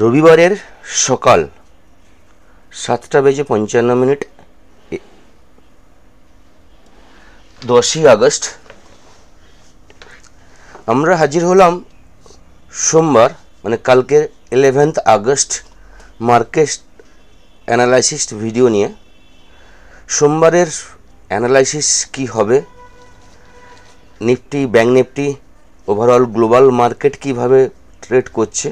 রবিবারের সকাল 7:55 10ই আগস্ট আমরা হাজির হলাম সোমবার মানে কালকের 11th August market analysis video নিয়ে। সোমবারের অ্যানালাইসিস কি হবে, Nifty bank Nifty overall global market কিভাবে ট্রেড করছে,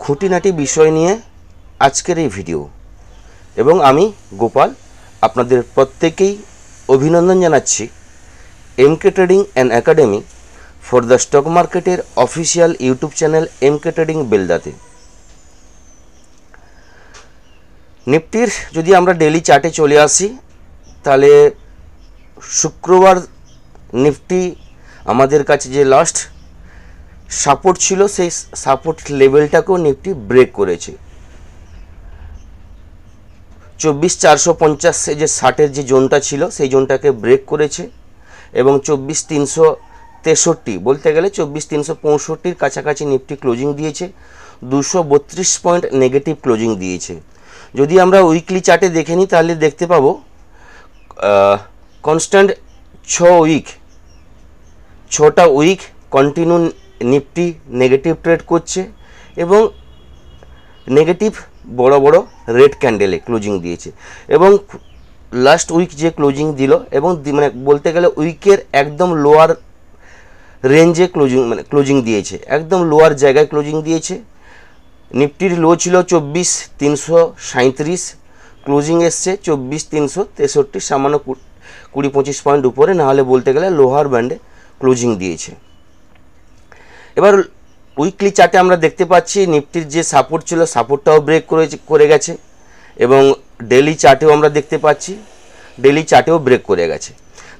খুঁটিনাটি বিষয় নিয়ে আজকের এই ভিডিও। এবং আমি গোপাল আপনাদের প্রত্যেকেই অভিনন্দন জানাচ্ছি MK trading and academy for the stock মার্কেটের official YouTube channel MK trading বেলদাতে। নিফটির যদি আমরা ডেলি চার্টে চলে আসি তাহলে শুক্রবার নিফটি আমাদের কাছে যে লাস্ট সাপোর্ট ছিল সেই সাপোর্ট লেভেলটাকেও নিফটি ব্রেক করেছে। 24,450 যে 60-এর যে জোনটা ছিল সেই জোনটাকে ব্রেক করেছে এবং 24,363 বলতে গেলে 24,365 কাছাকাছি নিফটি ক্লোজিং দিয়েছে, 232 পয়েন্ট নেগেটিভ ক্লোজিং দিয়েছে। যদি আমরা উইকলি চার্টে দেখে নিই তাহলে দেখতে পাবো কনস্ট্যান্ট 6টা week continue Nifty negative trade করছে এবং নেগেটিভ বড় বড় রেড ক্যান্ডেলে ক্লোজিং দিয়েছে। এবং লাস্ট উইক যে ক্লোজিং দিল এবং মানে বলতে গেলে উইকের একদম লোয়ার রেঞ্জে ক্লোজিং দিয়েছে, একদম লোয়ার জায়গায় ক্লোজিং দিয়েছে। নিফটির লো ছিল 24,337, ক্লোজিং এসছে 24,363, সামান্য 20-25 পয়েন্ট উপরে, নাহলে বলতে গেলে লোহার ব্যান্ডে ক্লোজিং দিয়েছে। এবার উইকলি চার্টে আমরা দেখতে পাচ্ছি নিফটির যে সাপোর্ট ছিল সাপোর্টটাও ব্রেক করে গেছে এবং ডেলি চার্টেও আমরা দেখতে পাচ্ছি ডেলি চার্টেও ব্রেক করে গেছে।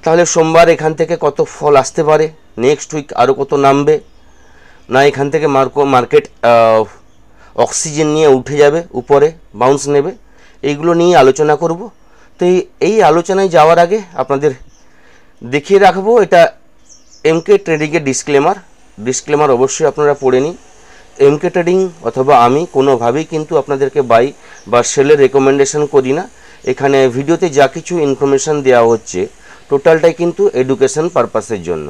তাহলে সোমবার এখান থেকে কত ফল আসতে পারে, নেক্সট উইক আরও কত নামবে, না এখান থেকে মার্কেট অক্সিজেন নিয়ে উঠে যাবে, উপরে বাউন্স নেবে, এইগুলো নিয়ে আলোচনা করব। তো এই আলোচনায় যাওয়ার আগে আপনাদের দেখিয়ে রাখবো এটা এমকে ট্রেডিংয়ের ডিসক্লেমার অবশ্যই আপনারা পড়ে নিন। এমকে ট্রেডিং অথবা আমি কোনোভাবেই কিন্তু আপনাদেরকে বাই বা সেলের রেকমেন্ডেশন করি না। এখানে ভিডিওতে যা কিছু ইনফরমেশান দেওয়া হচ্ছে টোটালটাই কিন্তু এডুকেশন পারপাসের জন্য।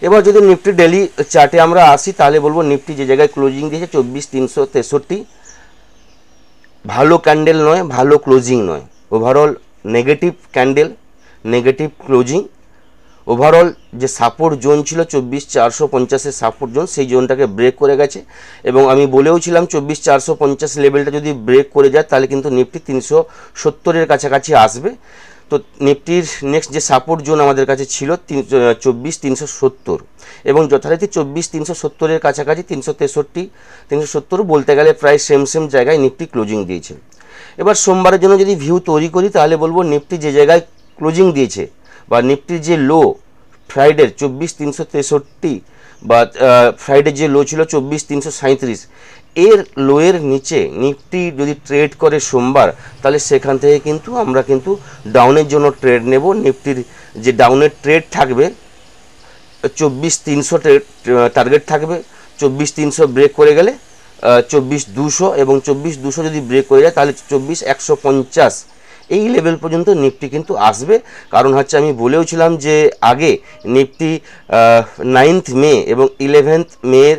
এবার যদি নিফটি ডেলি চার্টে আমরা আসি তাহলে বলবো নিফটি যে জায়গায় ক্লোজিং দিয়েছে 24,363, ভালো ক্যান্ডেল নয়, ভালো ক্লোজিং নয়, overall negative candle, negative closing. Overall যে সাপোর্ট জোন ছিল 24,450-এর সাপোর্ট জোন, সেই জোনটাকে ব্রেক করে গেছে এবং আমি বলেও ছিলাম 24,450 লেভেলটা যদি ব্রেক করে যায় তাহলে কিন্তু নিফটি 370-এর কাছাকাছি আসবে। তো নিফটির নেক্সট যে সাপোর্ট জোন আমাদের কাছে ছিল 24,370 এবং যথারীতি 24,370-এর কাছাকাছি 363-370 বলতে গেলে প্রায় সেম জায়গায় নিফটি ক্লোজিং দিয়েছে। এবার সোমবারের জন্য যদি ভিউ তৈরি করি তাহলে বলবো নিফটি যে জায়গায় ক্লোজিং দিয়েছে বা নিফটির যে লো ফ্রাইডের 24,363 বা ফ্রাইডের যে লো ছিল 24,337, এর লোয়ের নিচে নিফটি যদি ট্রেড করে সোমবার তাহলে সেখান থেকে কিন্তু আমরা কিন্তু ডাউনের জন্য ট্রেড নেব। নিফটির যে ডাউনের ট্রেড থাকবে 24,300 টার্গেট থাকবে, 24,300 ব্রেক করে গেলে 24,200 এবং 24,200 যদি ব্রেক করে যায় তাহলে 24,150 এই লেভেল পর্যন্ত নিফটি কিন্তু আসবে। কারণ হচ্ছে আমি বলেও ছিলাম যে আগে নিফটি 9th মে এবং 11th মের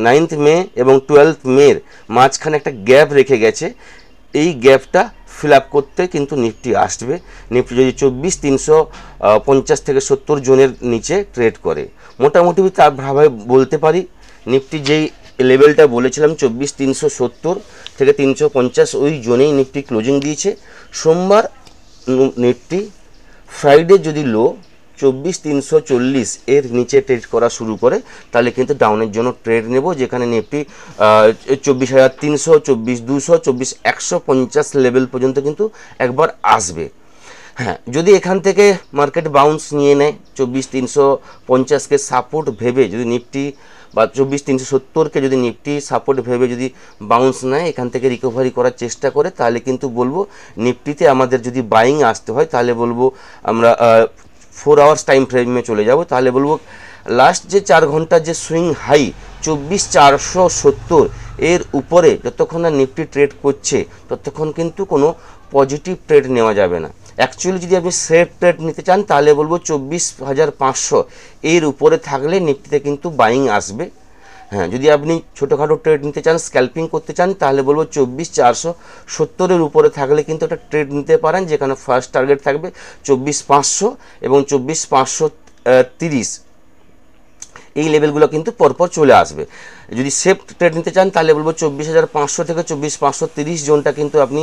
9th মে এবং 12th মের মাঝখানে একটা গ্যাপ রেখে গেছে, এই গ্যাপটা ফিল আপ করতে কিন্তু নিফটি আসবে। নিফটি যদি 24,350 থেকে 70 জোনের নিচে ট্রেড করে, মোটামুটি তার ভাবে বলতে পারি নিফটি যেই লেভেলটা বলেছিলাম 24,370 থেকে 350 ওই জোনেই নিফটি ক্লোজিং দিয়েছে। সোমবার নিফটি ফ্রাইডে যদি লো 24,340 এর নিচে ট্রেড করা শুরু করে তাহলে কিন্তু ডাউনের জন্য ট্রেড নেব, যেখানে নিফটি 24,300, 24,200, 24,150 লেভেল পর্যন্ত কিন্তু একবার আসবে। হ্যাঁ, যদি এখান থেকে মার্কেট বাউন্স নিয়ে নেয় 24,350-কে সাপোর্ট ভেবে যদি নিফটি বা 24,370-কে যদি নিফটি সাপোর্ট ভেবে যদি বাউন্স নেয়, এখান থেকে রিকভারি করার চেষ্টা করে, তাহলে কিন্তু বলবো নিফটিতে আমাদের যদি বাইং আসতে হয় তাহলে বলবো আমরা 4 আওয়ার্স টাইম ফ্রেমে চলে যাব। তাহলে বলবো লাস্ট যে 4 ঘন্টার যে সুইং হাই 24,470 এর উপরে যতক্ষণ না নিফটি ট্রেড করছে ততক্ষণ কিন্তু কোনো পজিটিভ ট্রেড নেওয়া যাবে না। অ্যাকচুয়ালি যদি আপনি সেফ ট্রেড নিতে চান তাহলে বলবো 24,500 এর উপরে থাকলে নিফটিতে কিন্তু বাইং আসবে। হ্যাঁ, যদি আপনি ছোটোখাটো ট্রেড নিতে চান, স্ক্যাল্পিং করতে চান, তাহলে বলবো 24,470 উপরে থাকলে কিন্তু একটা ট্রেড নিতে পারেন, যেখানে ফার্স্ট টার্গেট থাকবে 24,500 এবং 24,530 এই লেভেলগুলো কিন্তু পরপর চলে আসবে। যদি সেফ ট্রেড নিতে চান তাহলে বলবো 24,500 থেকে 24,530 জোনটা কিন্তু আপনি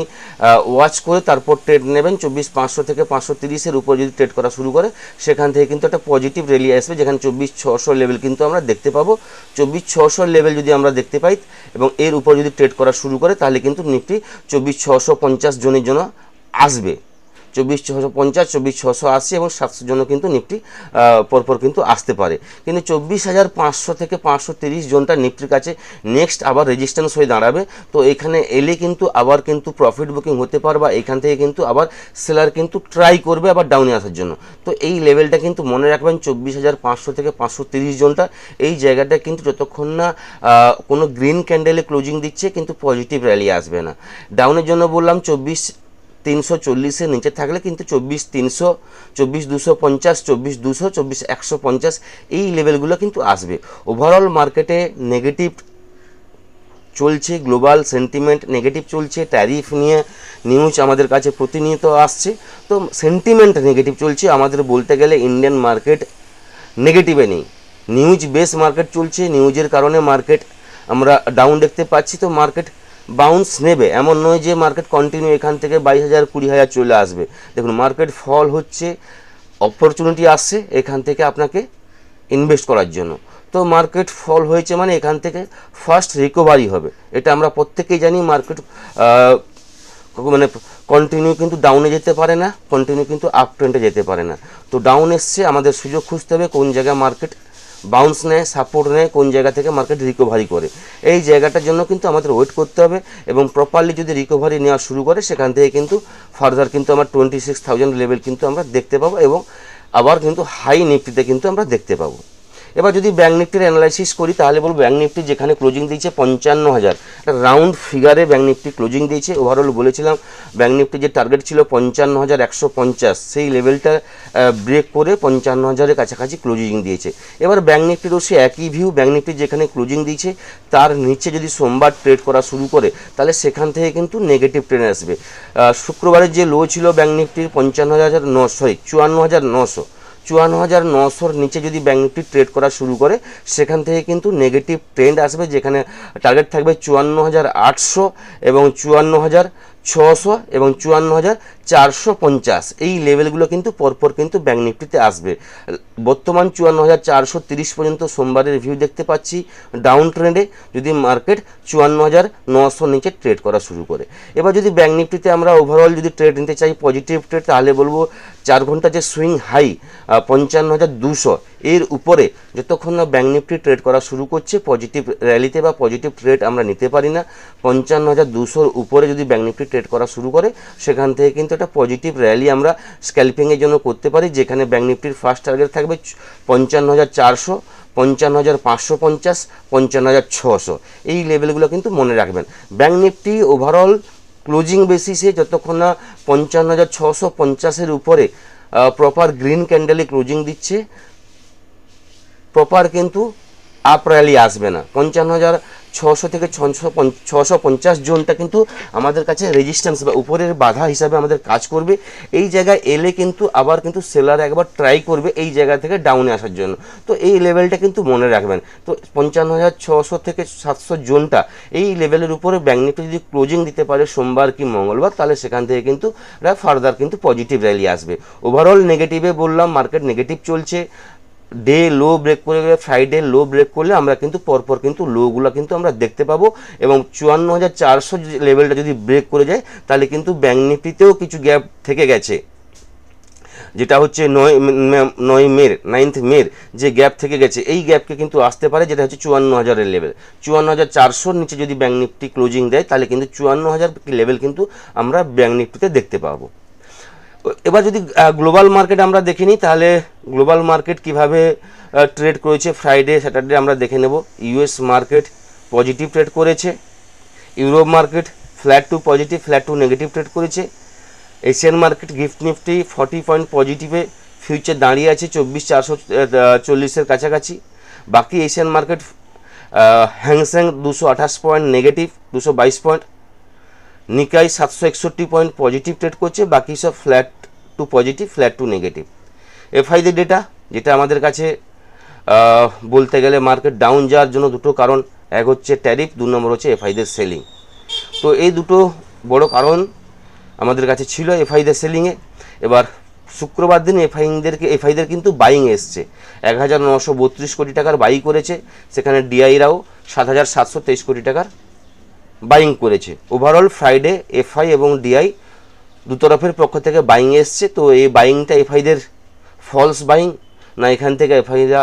ওয়াচ করে তারপর ট্রেড নেবেন। 24,500 থেকে 530-এর উপর যদি ট্রেড করা শুরু করে সেখান থেকে কিন্তু একটা পজিটিভ র্যালি আসবে, যেখানে 24,600 লেভেল কিন্তু আমরা দেখতে পাবো। 24,600 লেভেল যদি আমরা দেখতে পাই এবং এর উপর যদি ট্রেড করা শুরু করে তাহলে কিন্তু নিফটি 24,650 জোনের জন্য আসবে। 24,650, 24,680 এবং 700 জন্য কিন্তু নিফটি পরপর কিন্তু আসতে পারে। কিন্তু 24,500 থেকে 530 জোনটা নিফটির কাছে নেক্সট আবার রেজিস্ট্যান্স হয়ে দাঁড়াবে। তো এখানে এলে কিন্তু আবার কিন্তু প্রফিট বুকিং হতে পারে বা এখান থেকে কিন্তু আবার সেলার কিন্তু ট্রাই করবে আবার ডাউনে আসার জন্য। তো এই লেভেলটা কিন্তু মনে রাখবেন, 24,500 থেকে 530 জোনটা, এই জায়গাটা কিন্তু যতক্ষণ না কোনো গ্রিন ক্যান্ডেলে ক্লোজিং দিচ্ছে কিন্তু পজিটিভ র্যালি আসবে না। ডাউনের জন্য বললাম 24,340-এর নিচে থাকলে কিন্তু 24,300, 24,250, 24,200, 24,150 এই লেভেলগুলো কিন্তু আসবে। ওভারঅল মার্কেটে নেগেটিভ চলছে, গ্লোবাল সেন্টিমেন্ট নেগেটিভ চলছে, ট্যারিফ নিয়ে নিউজ আমাদের কাছে প্রতিনিয়ত আসছে। তো সেন্টিমেন্ট নেগেটিভ চলছে, আমাদের বলতে গেলে ইন্ডিয়ান মার্কেট নেগেটিভে নেই, নিউজ বেস মার্কেট চলছে। নিউজের কারণে মার্কেট আমরা ডাউন দেখতে পাচ্ছি। তো মার্কেট বাউন্স নেবে, এমন নয় যে মার্কেট কন্টিনিউ এখান থেকে 22,000, 20,000 চলে আসবে। দেখুন মার্কেট ফল হচ্ছে, অপরচুনিটি আসছে এখান থেকে আপনাকে ইনভেস্ট করার জন্য। তো মার্কেট ফল হয়েছে মানে এখান থেকে ফার্স্ট রিকভারি হবে, এটা আমরা প্রত্যেকেই জানি। মার্কেট মানে কন্টিনিউ কিন্তু ডাউনে যেতে পারে না, কন্টিনিউ কিন্তু আপ ট্রেন্ডে যেতে পারে না। তো ডাউন এসছে, আমাদের সুযোগ খুঁজতে হবে কোন জায়গায় মার্কেট বাউন্স নেয়, সাপোর্ট নেয়, কোন জায়গা থেকে মার্কেট রিকভারি করে। এই জায়গাটার জন্য কিন্তু আমাদের ওয়েট করতে হবে এবং প্রপারলি যদি রিকভারি নেওয়া শুরু করে সেখান থেকে কিন্তু ফার্দার কিন্তু আমরা 26,000 লেভেল কিন্তু আমরা দেখতে পাবো এবং আবার কিন্তু হাই নিফটিতে কিন্তু আমরা দেখতে পাবো। এবার যদি ব্যাঙ্ক নিফটির অ্যানালাইসিস করি তাহলে বলবো ব্যাঙ্ক নিফটি যেখানে ক্লোজিং দিয়েছে 55,000, রাউন্ড ফিগারে ব্যাঙ্ক নিফটি ক্লোজিং দিয়েছে। ওভারঅল বলেছিলাম ব্যাঙ্ক নিফটি যে টার্গেট ছিল 55,150, সেই লেভেলটা ব্রেক করে 55,000-এর কাছাকাছি ক্লোজিং দিয়েছে। এবার ব্যাঙ্ক নিফটিরও সে একই ভিউ, ব্যাঙ্ক নিফটি যেখানে ক্লোজিং দিয়েছে তার নিচে যদি সোমবার ট্রেড করা শুরু করে তাহলে সেখান থেকে কিন্তু নেগেটিভ ট্রেন্ড আসবে। শুক্রবারের যে লো ছিল ব্যাঙ্ক নিফটির 54,900 নিচে যদি ব্যাঙ্ক নিফটি ট্রেড করা শুরু করে সেখান থেকে কিন্তু নেগেটিভ ট্রেন্ড আসবে, যেখানে টার্গেট থাকবে 54,800 এবং 54,600 এবং 54,450 এই লেভেলগুলো কিন্তু পরপর কিন্তু ব্যাঙ্ক নিফটিতে আসবে। বর্তমান 54,430 পর্যন্ত সোমবারের ভিউ দেখতে পাচ্ছি ডাউন ট্রেন্ডে, যদি মার্কেট 54,900 নিচে ট্রেড করা শুরু করে। এবার যদি ব্যাঙ্ক নিফটিতে আমরা ওভারঅল যদি ট্রেড নিতে চাই পজিটিভ ট্রেড, তাহলে বলবো 4 ঘন্টা যে সুইং হাই 55,200 এর উপরে যতক্ষণ না ব্যাঙ্ক নিফটি ট্রেড করা শুরু করছে পজিটিভ র্যালিতে বা পজিটিভ ট্রেড আমরা নিতে পারি না। 55,200-র উপরে যদি ব্যাঙ্ক নিফটি ট্রেড করা শুরু করে সেখান থেকে কিন্তু একটা পজিটিভ র্যালি আমরা স্ক্যাল্পিংয়ের জন্য করতে পারি, যেখানে ব্যাঙ্ক নিফটির ফার্স্ট টার্গেট থাকবে 55,400, 55,550, 55,600 এই লেভেলগুলো কিন্তু মনে রাখবেন। ব্যাঙ্ক নিফটি ওভারঅল ক্লোজিং বেসিসে যতক্ষণ না 55,650-এর উপরে প্রপার গ্রিন ক্যান্ডেলে ক্লোজিং দিচ্ছে, প্রপার কিন্তু আপ র্যালি আসবে না। 55,600 থেকে 650 জোনটা কিন্তু আমাদের কাছে রেজিস্ট্যান্স বা উপরের বাধা হিসাবে আমাদের কাজ করবে। এই জায়গায় এলে কিন্তু আবার কিন্তু সেলার একবার ট্রাই করবে এই জায়গা থেকে ডাউনে আসার জন্য। তো এই লেভেলটা কিন্তু মনে রাখবেন। তো 55,600 থেকে 700 জোনটা এই লেভেলের উপরে ব্যাঙ্ক নিফটি যদি ক্লোজিং দিতে পারে সোমবার কি মঙ্গলবার, তাহলে সেখান থেকে কিন্তু ফার্দার কিন্তু পজিটিভ র্যালি আসবে। ওভারঅল নেগেটিভে বললাম মার্কেট নেগেটিভ চলছে, ডে লো ব্রেক করে গেলে ফ্রাইডে লো ব্রেক করলে আমরা কিন্তু পরপর কিন্তু লোগুলো কিন্তু আমরা দেখতে পাবো এবং 54,400 লেভেলটা যদি ব্রেক করে যায় তাহলে কিন্তু ব্যাঙ্ক নিফটিতেও কিছু গ্যাপ থেকে গেছে, যেটা হচ্ছে 9th মের যে গ্যাপ থেকে গেছে এই গ্যাপকে কিন্তু আসতে পারে, যেটা হচ্ছে 54,000-এর লেভেল। 54,400-র নিচে যদি ব্যাঙ্ক নিফটি ক্লোজিং দেয় তাহলে কিন্তু 54,000 লেভেল কিন্তু আমরা ব্যাঙ্ক নিফটিতে দেখতে পাবো। এবার যদি গ্লোবাল মার্কেট আমরা দেখে নিই তাহলে গ্লোবাল মার্কেট কিভাবে ট্রেড করেছে ফ্রাইডে স্যাটারডে আমরা দেখে নেব। ইউএস মার্কেট পজিটিভ ট্রেড করেছে, Europe market flat to positive flat to negative trade করেছে, Asian market gift Nifty 40 point পজিটিভে ফিউচার দাঁড়িয়ে আছে 24,440-এর কাছাকাছি। বাকি Asian market Hang Seng 228 point negative 222 point, Nikkei 761 point positive trade করছে, বাকি সব flat to positive flat to negative. এফআইদের ডেটা যেটা আমাদের কাছে বলতে গেলে মার্কেট ডাউন যাওয়ার জন্য দুটো কারণ, এক হচ্ছে ট্যারিফ, 2 নম্বর হচ্ছে এফআইদের সেলিং। তো এই দুটো বড় কারণ আমাদের কাছে ছিল এফআইদের সেলিংয়ে। এবার শুক্রবার দিন এফআইদের কিন্তু বাইং এসছে, 1932 কোটি টাকার বাই করেছে, সেখানে ডিআইরাও 7,723 কোটি টাকার বাইং করেছে। ওভারঅল ফ্রাইডে এফআই এবং ডিআই দুতরফের পক্ষ থেকে বাইং এসছে। তো এই বাইংটা এফআইদের ফলস বাইং না এখান থেকে এফআইরা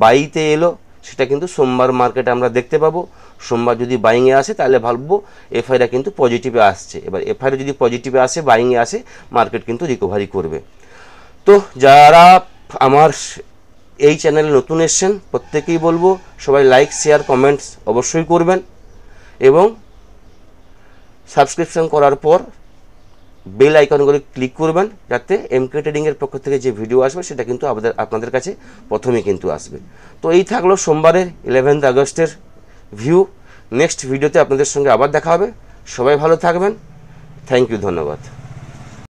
বাইতে এলো, সেটা কিন্তু সোমবার মার্কেটে আমরা দেখতে পাবো। সোমবার যদি বাইংয়ে আসে তাহলে ভাববো এফআইরা কিন্তু পজিটিভে আসছে। এবার এফআইরা যদি পজিটিভে আসে, বাইংয়ে আসে, মার্কেট কিন্তু রিকভারি করবে। তো যারা আমার এই চ্যানেলে নতুন এসছেন প্রত্যেকেই বলবো সবাই লাইক শেয়ার কমেন্টস অবশ্যই করবেন, এবং সাবস্ক্রিপশন করার পর বেল আইকনগুলো ক্লিক করবেন, যাতে এমকে ট্রেডিংয়ের পক্ষ থেকে যে ভিডিও আসবে সেটা কিন্তু আপনাদের কাছে প্রথমেই কিন্তু আসবে। তো এই থাকলো সোমবারের 11 আগস্টের ভিউ। নেক্সট ভিডিওতে আপনাদের সঙ্গে আবার দেখা হবে। সবাই ভালো থাকবেন। থ্যাংক ইউ, ধন্যবাদ।